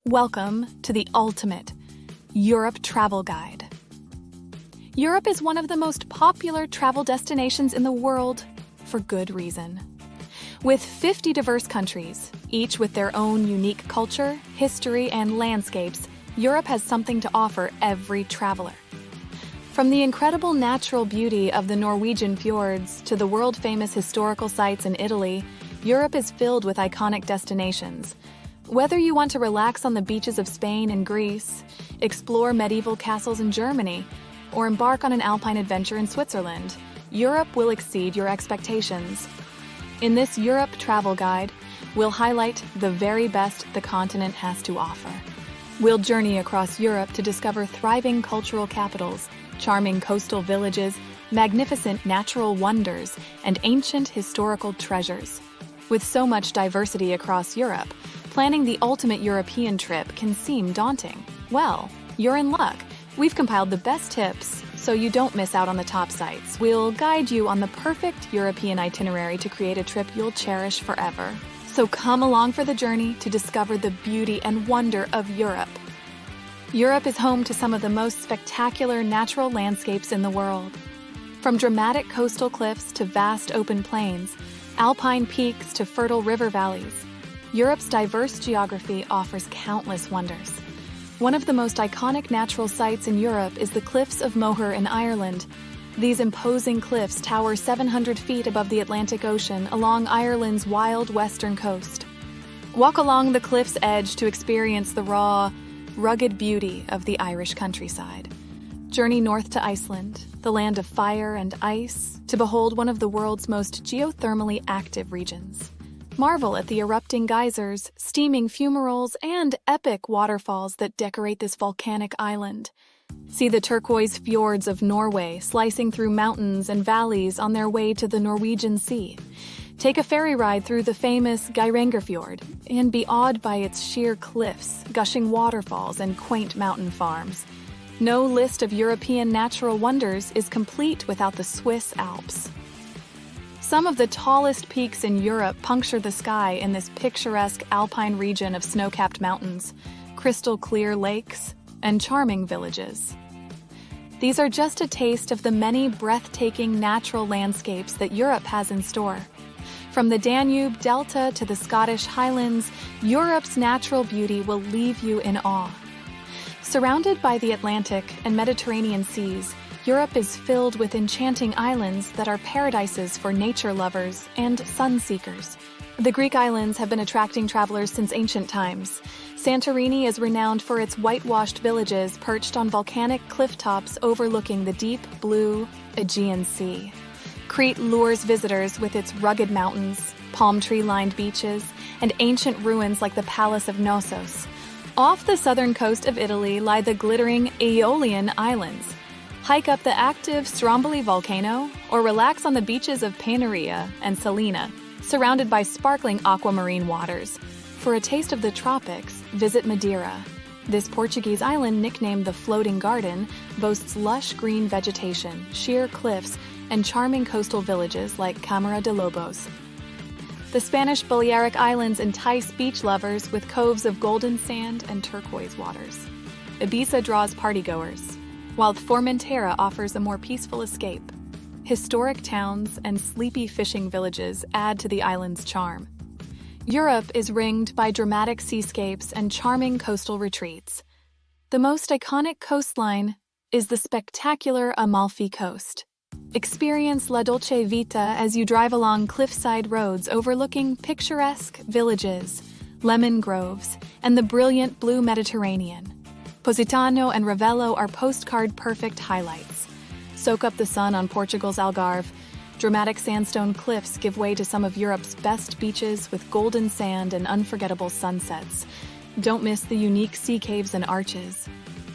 Welcome to the ultimate Europe travel guide. Europe is one of the most popular travel destinations in the world for good reason. With 50 diverse countries, each with their own unique culture, history, and landscapes, Europe has something to offer every traveler. From the incredible natural beauty of the Norwegian fjords to the world-famous historical sites in Italy, Europe is filled with iconic destinations. Whether you want to relax on the beaches of Spain and Greece, explore medieval castles in Germany, or embark on an alpine adventure in Switzerland, Europe will exceed your expectations. In this Europe travel guide, we'll highlight the very best the continent has to offer. We'll journey across Europe to discover thriving cultural capitals, charming coastal villages, magnificent natural wonders, and ancient historical treasures. With so much diversity across Europe, planning the ultimate European trip can seem daunting. Well, you're in luck. We've compiled the best tips so you don't miss out on the top sites. We'll guide you on the perfect European itinerary to create a trip you'll cherish forever. So come along for the journey to discover the beauty and wonder of Europe. Europe is home to some of the most spectacular natural landscapes in the world. From dramatic coastal cliffs to vast open plains, alpine peaks to fertile river valleys, Europe's diverse geography offers countless wonders. One of the most iconic natural sites in Europe is the Cliffs of Moher in Ireland. These imposing cliffs tower 700 feet above the Atlantic Ocean along Ireland's wild western coast. Walk along the cliff's edge to experience the raw, rugged beauty of the Irish countryside. Journey north to Iceland, the land of fire and ice, to behold one of the world's most geothermally active regions. Marvel at the erupting geysers, steaming fumaroles, and epic waterfalls that decorate this volcanic island. See the turquoise fjords of Norway slicing through mountains and valleys on their way to the Norwegian Sea. Take a ferry ride through the famous Geirangerfjord and be awed by its sheer cliffs, gushing waterfalls, and quaint mountain farms. No list of European natural wonders is complete without the Swiss Alps. Some of the tallest peaks in Europe puncture the sky in this picturesque alpine region of snow-capped mountains, crystal-clear lakes, and charming villages. These are just a taste of the many breathtaking natural landscapes that Europe has in store. From the Danube Delta to the Scottish Highlands, Europe's natural beauty will leave you in awe. Surrounded by the Atlantic and Mediterranean seas, Europe is filled with enchanting islands that are paradises for nature lovers and sun seekers. The Greek islands have been attracting travelers since ancient times. Santorini is renowned for its whitewashed villages perched on volcanic cliff tops overlooking the deep blue Aegean Sea. Crete lures visitors with its rugged mountains, palm tree-lined beaches, and ancient ruins like the Palace of Knossos. Off the southern coast of Italy lie the glittering Aeolian Islands. Hike up the active Stromboli volcano, or relax on the beaches of Paneria and Salina, surrounded by sparkling aquamarine waters. For a taste of the tropics, visit Madeira. This Portuguese island, nicknamed the Floating Garden, boasts lush green vegetation, sheer cliffs, and charming coastal villages like Câmara de Lobos. The Spanish Balearic Islands entice beach lovers with coves of golden sand and turquoise waters. Ibiza draws partygoers, while Formentera offers a more peaceful escape. Historic towns and sleepy fishing villages add to the island's charm. Europe is ringed by dramatic seascapes and charming coastal retreats. The most iconic coastline is the spectacular Amalfi coast. Experience La Dolce Vita as you drive along cliffside roads overlooking picturesque villages, lemon groves, and the brilliant blue Mediterranean. Positano and Ravello are postcard-perfect highlights. Soak up the sun on Portugal's Algarve. Dramatic sandstone cliffs give way to some of Europe's best beaches with golden sand and unforgettable sunsets. Don't miss the unique sea caves and arches.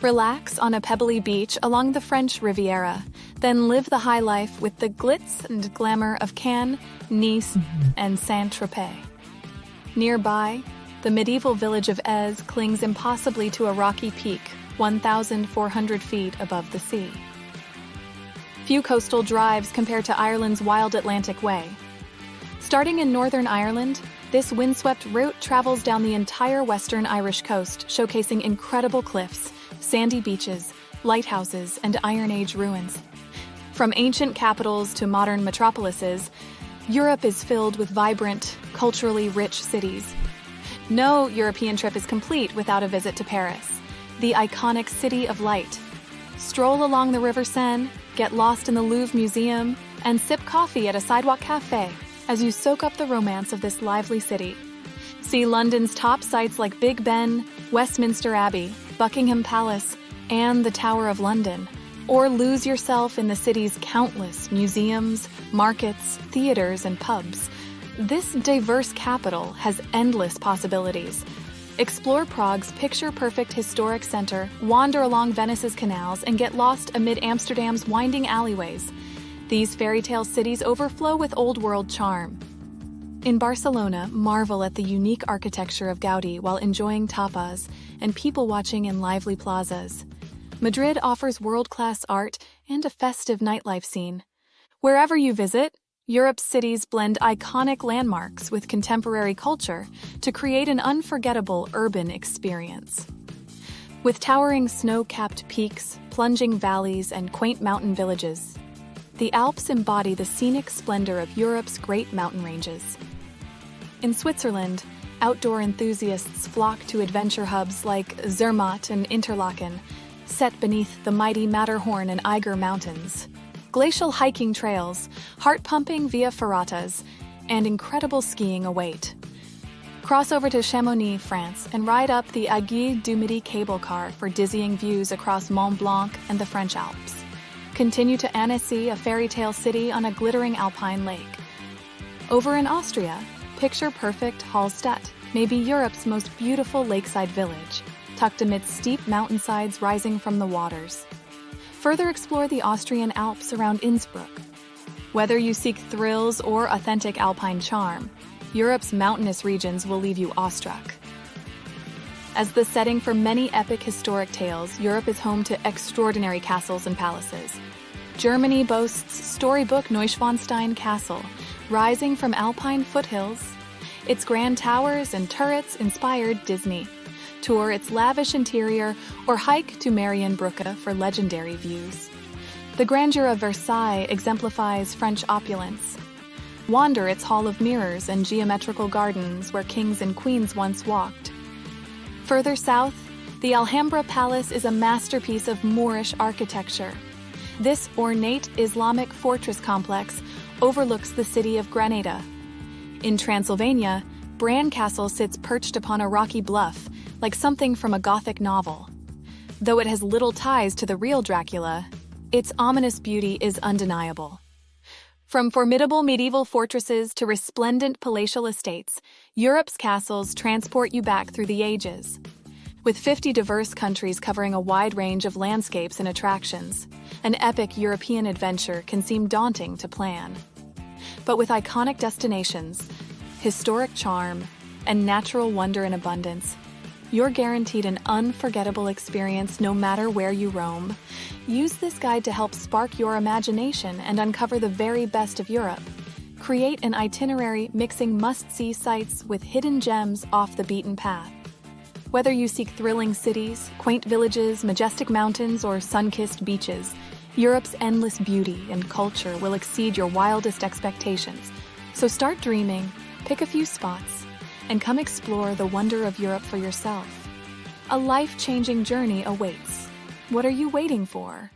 Relax on a pebbly beach along the French Riviera, then live the high life with the glitz and glamour of Cannes, Nice, and Saint-Tropez. Nearby, the medieval village of Ez clings impossibly to a rocky peak, 1,400 feet above the sea. Few coastal drives compare to Ireland's wild Atlantic Way. Starting in Northern Ireland, This windswept route travels down the entire western Irish coast, showcasing incredible cliffs, sandy beaches, lighthouses, and Iron Age ruins. From ancient capitals to modern metropolises, Europe is filled with vibrant, culturally rich cities. No European trip is complete without a visit to Paris, the iconic City of Light. Stroll along the River Seine, get lost in the Louvre Museum, and sip coffee at a sidewalk cafe as you soak up the romance of this lively city. See London's top sites like Big Ben, Westminster Abbey, Buckingham Palace, and the Tower of London, or lose yourself in the city's countless museums, markets, theaters, and pubs. This diverse capital has endless possibilities. Explore Prague's picture-perfect historic center, wander along Venice's canals, and get lost amid Amsterdam's winding alleyways. These fairy tale cities overflow with old-world charm. In Barcelona, marvel at the unique architecture of Gaudi while enjoying tapas and people-watching in lively plazas. Madrid offers world-class art and a festive nightlife scene. Wherever you visit, Europe's cities blend iconic landmarks with contemporary culture to create an unforgettable urban experience. With towering snow-capped peaks, plunging valleys, and quaint mountain villages, the Alps embody the scenic splendor of Europe's great mountain ranges. In Switzerland, outdoor enthusiasts flock to adventure hubs like Zermatt and Interlaken, set beneath the mighty Matterhorn and Eiger Mountains. Glacial hiking trails, heart-pumping via ferratas, and incredible skiing await. Cross over to Chamonix, France, and ride up the Aiguille du Midi cable car for dizzying views across Mont Blanc and the French Alps. Continue to Annecy, a fairy tale city on a glittering alpine lake. Over in Austria, picture-perfect Hallstatt may be Europe's most beautiful lakeside village, tucked amidst steep mountainsides rising from the waters. Further explore the Austrian Alps around Innsbruck. Whether you seek thrills or authentic alpine charm, Europe's mountainous regions will leave you awestruck. As the setting for many epic historic tales, Europe is home to extraordinary castles and palaces. Germany boasts storybook Neuschwanstein Castle, rising from alpine foothills. Its grand towers and turrets inspired Disney. Tour its lavish interior or hike to Marienbrücke for legendary views. The grandeur of Versailles exemplifies French opulence. Wander its Hall of Mirrors and geometrical gardens where kings and queens once walked. Further south, the Alhambra Palace is a masterpiece of Moorish architecture. This ornate Islamic fortress complex overlooks the city of Granada. In Transylvania, Bran Castle sits perched upon a rocky bluff, like something from a Gothic novel. Though it has little ties to the real Dracula, its ominous beauty is undeniable. From formidable medieval fortresses to resplendent palatial estates, Europe's castles transport you back through the ages. With 50 diverse countries covering a wide range of landscapes and attractions, an epic European adventure can seem daunting to plan. But with iconic destinations, historic charm, and natural wonder in abundance, you're guaranteed an unforgettable experience no matter where you roam. Use this guide to help spark your imagination and uncover the very best of Europe. Create an itinerary mixing must-see sites with hidden gems off the beaten path. Whether you seek thrilling cities, quaint villages, majestic mountains, or sun-kissed beaches, Europe's endless beauty and culture will exceed your wildest expectations. So start dreaming, pick a few spots, and come explore the wonder of Europe for yourself. A life-changing journey awaits. What are you waiting for?